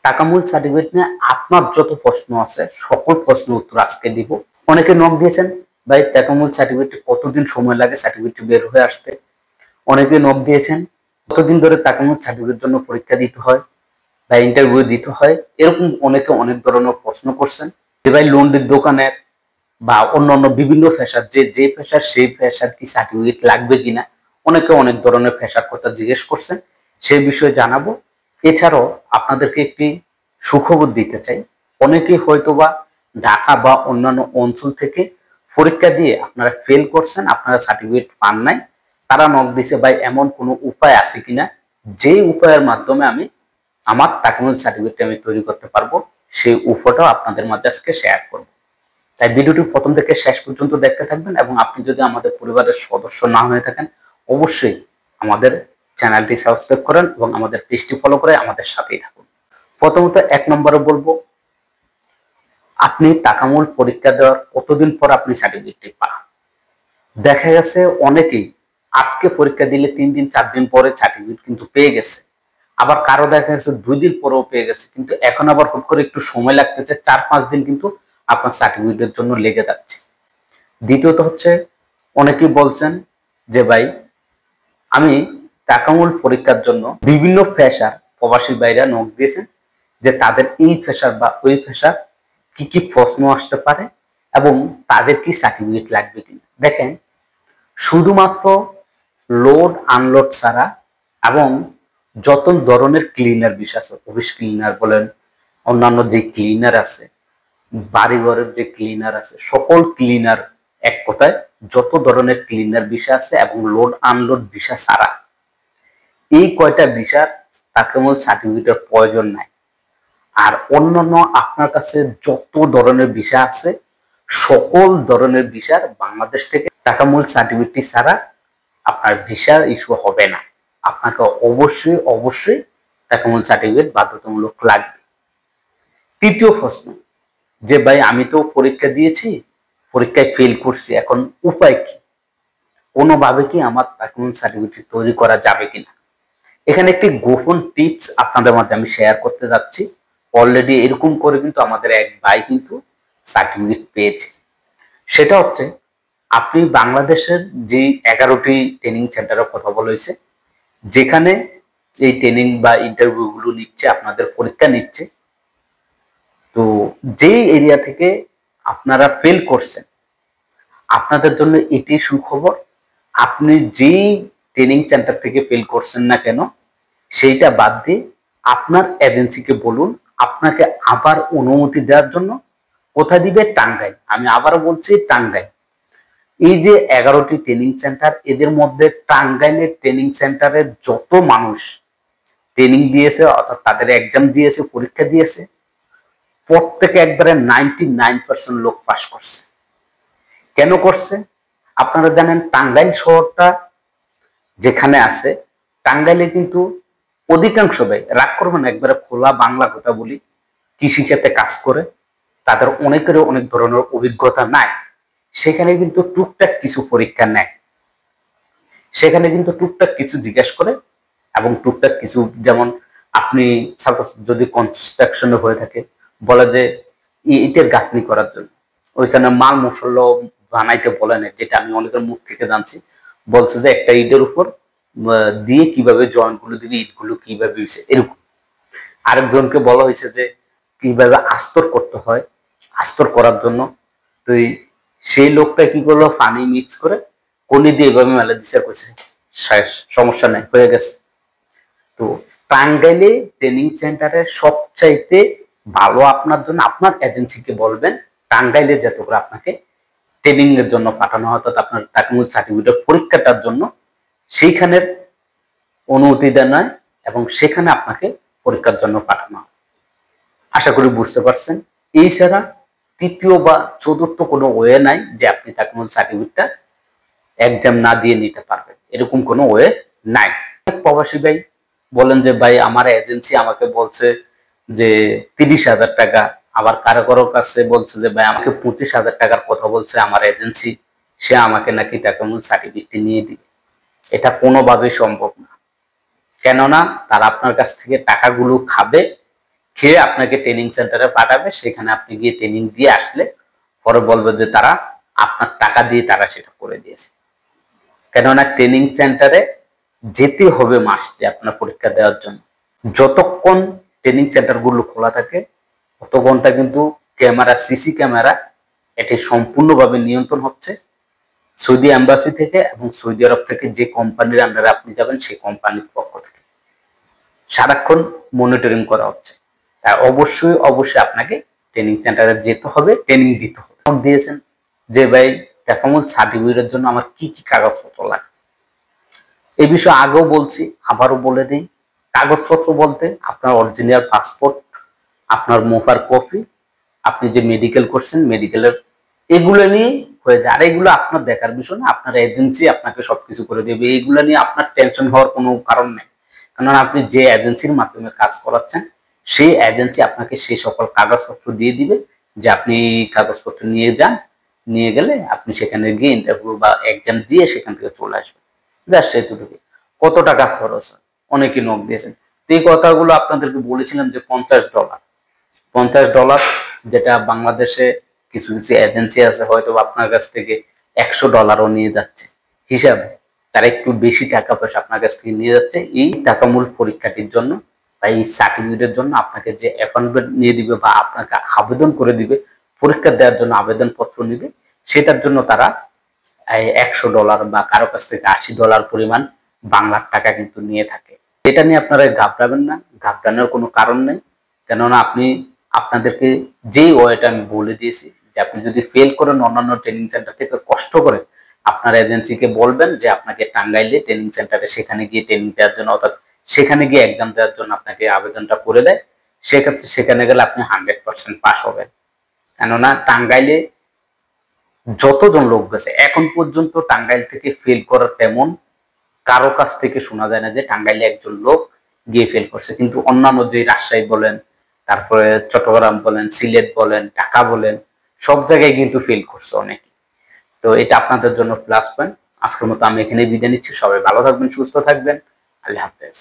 টাকামূল certificate নিয়ে আপনার যত প্রশ্ন আছে সকল প্রশ্নের উত্তর আজকে দিব। অনেকে নক দিয়েছেন, ভাই টাকামূল সার্টিফিকেট কতদিন সময় লাগে সার্টিফিকেট বের হয়ে আসতে। অনেকে নক দিয়েছেন কতদিন ধরে টাকামূল সার্টিফিকেট জন্য পরীক্ষা দিতে হয় বা ইন্টারভিউ দিতে হয়, এরকম অনেকে অনেক ধরনের প্রশ্ন করছেন। যে ভাই লন্ড্রির দোকানের বা অন্যান্য বিভিন্ন পেশার যে পেশার সেই পেশার কি সার্টিফিকেট লাগবে কিনা, অনেকে অনেক ধরনের পেশার কথা জিজ্ঞেস করছেন, সেই বিষয়ে জানাবো। এছাড়াও আপনাদেরকে একটি সুখবর দিতে চাই। অনেকেই হয়তোবা ঢাকা বা অন্যান্য অঞ্চল থেকে পরীক্ষা দিয়ে আপনারা ফেল করছেন, আপনারা সার্টিফিকেট পান নাই। তারা নক দিছে, ভাই এমন কোনো উপায় আছে কিনা যে উপায়ের মাধ্যমে আমি আমার টাকামূল সার্টিফিকেট আমি তৈরি করতে পারবো, সেই উপায়টাও আপনাদের মাঝে আজকে শেয়ার করব। তাই ভিডিওটি প্রথম থেকে শেষ পর্যন্ত দেখতে থাকবেন, এবং আপনি যদি আমাদের পরিবারের সদস্য না হয়ে থাকেন অবশ্যই আমাদের চ্যানেলটি সাবস্ক্রাইব করেন এবং আমাদের পেজটি ফলো করে আমাদের সাথেই থাকুন। প্রথমত 1 নম্বরে বলবো, আপনি টাকামূল পরীক্ষা দেওয়ার কতদিন পর আপনি সার্টিফিকেটটি পান। দেখা গেছে অনেকেই আজকে পরীক্ষা দিলে 3 দিন 4 দিন পরে সার্টিফিকেট কিন্তু পেয়ে গেছে, আবার কারো দেখা গেছে 2 দিন পরেও পেয়ে গেছে, কিন্তু এখন আবার হুট করে একটু সময় লাগতেছে, 4-5 দিন কিন্তু আপনার সার্টিফিকেটের জন্য লেগে যাচ্ছে। দ্বিতীয়ত হচ্ছে, অনেকেই বলছেন যে ভাই আমি টাকামূল পরীক্ষার জন্য বিভিন্ন পেশার প্রবাসী ভাইরা নক দিয়েছেন যে তাদের এই পেশার বা ওই পেশার কি কি প্রশ্ন আসতে পারে এবং তাদের কি সার্টিফিকেট লাগবে কিনা। দেখেন, শুধুমাত্র লোড আনলোড ছাড়া এবং যত ধরনের ক্লিনার বিষয় আছে, অফিস ক্লিনার বলেন, অন্যান্য যে ক্লিনার আছে, বাড়িঘরের যে ক্লিনার আছে, সকল ক্লিনার, এক কথায় যত ধরনের ক্লিনার বিষয় আছে এবং লোড আনলোড বিষয় ছাড়া এই কয়টা বিষয় টাকামূল সার্টিফিকেটের প্রয়োজন নাই। আর অন্যান্য আপনার কাছে যত ধরনের বিষয় আছে সকল ধরনের বিষয় বাংলাদেশ থেকে টাকামূল সার্টিফিকেট ছাড়া আপনার ভিসা ইস্যু হবে না। আপনাকে অবশ্যই অবশ্যই টাকামূল সার্টিফিকেট বাধ্যতামূলক লাগবে। তৃতীয় প্রশ্ন, যে ভাই আমি তো পরীক্ষা দিয়েছি, পরীক্ষায় ফেল করছি, এখন উপায় কি, কোনোভাবে কি আমার টাকামূল সার্টিফিকেট তৈরি করা যাবে কিনা। এখানে একটি গোপন টিপস আপনাদের মাঝে আমি শেয়ার করতে যাচ্ছি। অলরেডি এরকম করে কিন্তু আমাদের এক ভাই কিন্তু সার্টিফিকেট পেয়েছে। সেটা হচ্ছে, আপনি বাংলাদেশের যে 11টি ট্রেনিং সেন্টারের কথা বলা হয়েছে, যেখানে এই ট্রেনিং বা ইন্টারভিউ গুলো নিচ্ছে, আপনাদের পরীক্ষা নিচ্ছে, তো যে এরিয়া থেকে আপনারা ফেল করছেন আপনাদের জন্য এটি সুখবর। আপনি যেই ট্রেনিং সেন্টার থেকে ফেল করছেন না কেন, সেইটা বাদ দিয়ে আপনার এজেন্সিকে বলুন আপনাকে আবার অনুমতি দেওয়ার জন্য। কোথায় দিবে? টাঙ্গাইল। আমি আবারও বলছি, টাঙ্গাইল। এই যে 11টি ট্রেনিং সেন্টার, এদের মধ্যে টাঙ্গাইলের ট্রেনিং সেন্টারের যত মানুষ ট্রেনিং দিয়েছে, অর্থাৎ তাদের এক্সাম দিয়েছে, পরীক্ষা দিয়েছে, প্রত্যেকে একবারে 99% লোক পাস করছে। কেন করছে? আপনারা জানেন টাঙ্গাইল শহরটা যেখানে আছে, টাঙ্গাইলে কিন্তু অধিকাংশ ভাই, রাগ করবেন, একবারে খোলা বাংলা কথা বলি, কৃষিক্ষেত্রে কাজ করে, তাদের অনেকেরও অনেক ধরনের অভিজ্ঞতা নাই। সেখানে কিন্তু টুকটাক কিছু পরীক্ষা নেয়, সেখানে কিন্তু টুকটাক কিছু জিজ্ঞেস করে এবং টুকটাক কিছু, যেমন আপনি সাপোজ যদি কনস্ট্রাকশনে হয়ে থাকে, বলে যে ইটের গাঁথনি করার জন্য ওইখানে মাল মশলা বানাইতে বলে না, যেটা আমি অনেকের মুখ থেকে জানছি। বলছে যে একটা ইটের উপর দিয়ে কিভাবে জয়েন্ট গুলো দিবে, ইটগুলো কিভাবে এরকম। আরেকজনকে বলা হয়েছে যে কিভাবে আস্তর করতে হয়, আস্তর করার জন্য। তো সেই লোকটা কি করলো, পানি মিক্স করে কনি দিয়ে এভাবে মেলা দিছে, করছে শেষ, সমস্যা নাই, হয়ে গেছে। তো টাঙ্গাইলে ট্রেনিং সেন্টারের সবচাইতে ভালো আপনার জন্য, আপনার এজেন্সিকে বলবেন টাঙ্গাইলে যাতে করে আপনাকে ট্রেনিং এর জন্য পাঠানো হয়, অর্থাৎ আপনার টাকামূল সার্টিফিকেট পরীক্ষাটার জন্য সেইখানের অনুমতি দেন হয় এবং সেখানে আপনাকে পরীক্ষার জন্য পাঠানো হয়। আশা করি বুঝতে পারছেন। এই ছাড়া তৃতীয় বা চতুর্থ কোনো ওয়ে নাই যে আপনি টাকামূল সার্টিফিকেটটা এক্সাম না দিয়ে নিতে পারবেন, এরকম কোনো ওয়ে নাই। প্রবাসী ভাই বলেন যে ভাই আমার এজেন্সি আমাকে বলছে যে 30,000 টাকা, আবার কারো কারো কাছে বলছে যে ভাই আমাকে 25,000 টাকার কথা বলছে আমার এজেন্সি, সে আমাকে নাকি টাকামূল সার্টিফিকেট নিয়ে দিবে। এটা কোনোভাবেই সম্ভব না, কেননা তারা আপনার কাছ থেকে টাকাগুলো খাবে খেয়ে আপনাকে ট্রেনিং সেন্টারে পাঠাবে, সেখানে আপনি গিয়ে ট্রেনিং দিয়ে আসলে পরে বলবে যে তারা আপনার টাকা দিয়ে তারা সেটা করে দিয়েছে। কেননা ট্রেনিং সেন্টারে যেতে হবে মাস্টে আপনার পরীক্ষা দেওয়ার জন্য। যতক্ষণ ট্রেনিং সেন্টারগুলো খোলা থাকে তত ঘন্টা কিন্তু ক্যামেরা, সিসি ক্যামেরা এটি সম্পূর্ণভাবে নিয়ন্ত্রণ হচ্ছে সৌদি এম্বাসি থেকে এবং সৌদি আরব থেকে যে কোম্পানির আন্ডারে আপনি যাবেন সেই কোম্পানির পক্ষ থেকে সারাক্ষণ মনিটরিং করা হচ্ছে। তাই অবশ্যই অবশ্যই আপনাকে ট্রেনিং সেন্টারে যেতে হবে, ট্রেনিং দিতে হবে। দিয়েছেন যে ভাই তেকামুল সার্টিফিকেটের জন্য আমার কি কি কাগজপত্র লাগে, এই বিষয়ে আগেও বলছি, আবারও বলে দিই। কাগজপত্র বলতে আপনার অরিজিনাল পাসপোর্ট, আপনার মোফার কপি, আপনি যে মেডিকেল করছেন মেডিকেলের, এগুলো নিয়ে হয়ে যায়। আর এগুলো আপনার দেখার বিষয় না, আপনার এজেন্সি আপনাকে সবকিছু করে দেবে। এইগুলো নিয়ে আপনার টেনশন হওয়ার কোনো কারণ নেই, কারণ আপনি যে এজেন্সির মাধ্যমে কাজ করাচ্ছেন সেই এজেন্সি আপনাকে সেই সকল কাগজপত্র দিয়ে দিবে যে আপনি কাগজপত্র নিয়ে যান, নিয়ে গেলে আপনি সেখানে গিয়ে ইন্টারভিউ বা এক্সাম দিয়ে সেখান থেকে চলে আসবেন। জাস্ট এতটুকু। কত টাকা খরচ হয় অনেকে নক দিয়েছেন। তো এই কথাগুলো আপনাদেরকে বলেছিলাম যে $50, যেটা বাংলাদেশে কিছু কিছু এজেন্সি আছে হয়তো আপনার কাছ থেকে $100ও নিয়ে যাচ্ছে হিসাবে, তারা একটু বেশি টাকা পয়সা আপনার কাছ থেকে নিয়ে যাচ্ছে এই টাকামূল পরীক্ষাটির জন্য বা এই সার্টিফিকেটের জন্য। আপনাকে যে অ্যাপয়েন্টমেন্ট নিয়ে দিবে বা আপনাকে আবেদন করে দিবে, পরীক্ষা দেওয়ার জন্য আবেদনপত্র নিবে, সেটার জন্য তারা $100 বা কারো কাছ থেকে $80 পরিমাণ বাংলার টাকা কিন্তু নিয়ে থাকে। এটা নিয়ে আপনারা ঘাবড়াবেন না, ঘাবড়ানোর কোনো কারণ নেই। কেননা আপনি আপনাদেরকে যেই ওয়েটা আমি বলে দিয়েছি যে আপনি যদি ফেল করেন অন্যান্য ট্রেনিং সেন্টার থেকে কষ্ট করে আপনার এজেন্সিকে বলবেন যে আপনাকে টাঙ্গাইলে ট্রেনিং সেন্টারে সেখানে গিয়ে ট্রেনিং দেওয়ার জন্য, অর্থাৎ সেখানে গিয়ে এক্সাম দেওয়ার জন্য আপনাকে আবেদনটা করে দেয়। সেক্ষেত্রে সেখানে গেলে আপনি 100% পাস হবেন। কেননা টাঙ্গাইলে যতজন লোক গেছে এখন পর্যন্ত টাঙ্গাইল থেকে ফেল করার তেমন কারো কাছ থেকে শোনা যায় না যে টাঙ্গাইলে একজন লোক গিয়ে ফেল করছে। কিন্তু অন্যান্য যে রাজশাহী বলেন, তারপরে চট্টগ্রাম বলেন, সিলেট বলেন, ঢাকা বলেন, সব জায়গায় কিন্তু ফেল করছে অনেকে। তো এটা আপনাদের জন্য প্লাস পয়েন্ট। আজকের মতো আমি এখানে বিদায় নিচ্ছি। সবাই ভালো থাকবেন, সুস্থ থাকবেন। আল্লাহ হাফেজ।